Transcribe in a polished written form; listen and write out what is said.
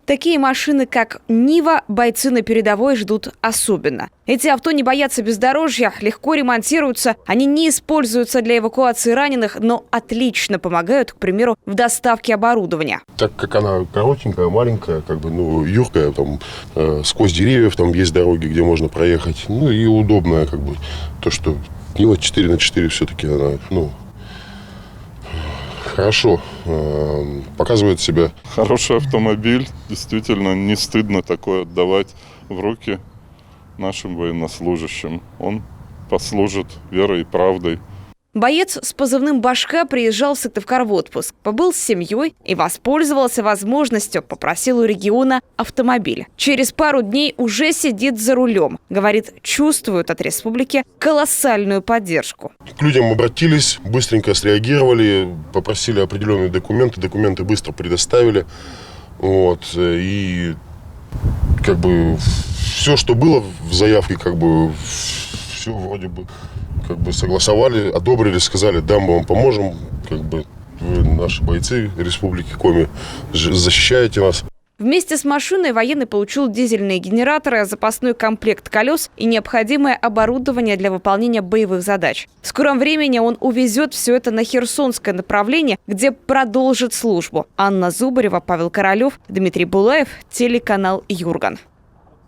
Такие машины, как «Нива», бойцы на передовой ждут особенно. Эти авто не боятся бездорожья, легко ремонтируются, они не используются для эвакуации раненых, но отлично помогают, к примеру, в доставке оборудования. Так как она коротенькая, маленькая, юркая, сквозь деревьев там есть дороги, где можно проехать, и удобная, то, что Нива 4×4 все-таки она, хорошо показывает себя. Хороший автомобиль, действительно не стыдно такое отдавать в руки нашим военнослужащим. Он послужит верой и правдой. Боец с позывным «Башка» приезжал в Сыктывкар в отпуск, побыл с семьей и воспользовался возможностью, попросил у региона автомобиль. Через пару дней уже сидит за рулем. Говорит, чувствует от республики колоссальную поддержку. К людям обратились, быстренько среагировали, попросили определенные документы быстро предоставили. И все, что было в заявке, все вроде бы согласовали, одобрили, сказали, да, мы вам поможем, вы наши бойцы Республики Коми, защищаете нас. Вместе с машиной военный получил дизельные генераторы, запасной комплект колес и необходимое оборудование для выполнения боевых задач. В скором времени он увезет все это на Херсонское направление, где продолжит службу. Анна Зубарева, Павел Королев, Дмитрий Булаев, телеканал Юрган.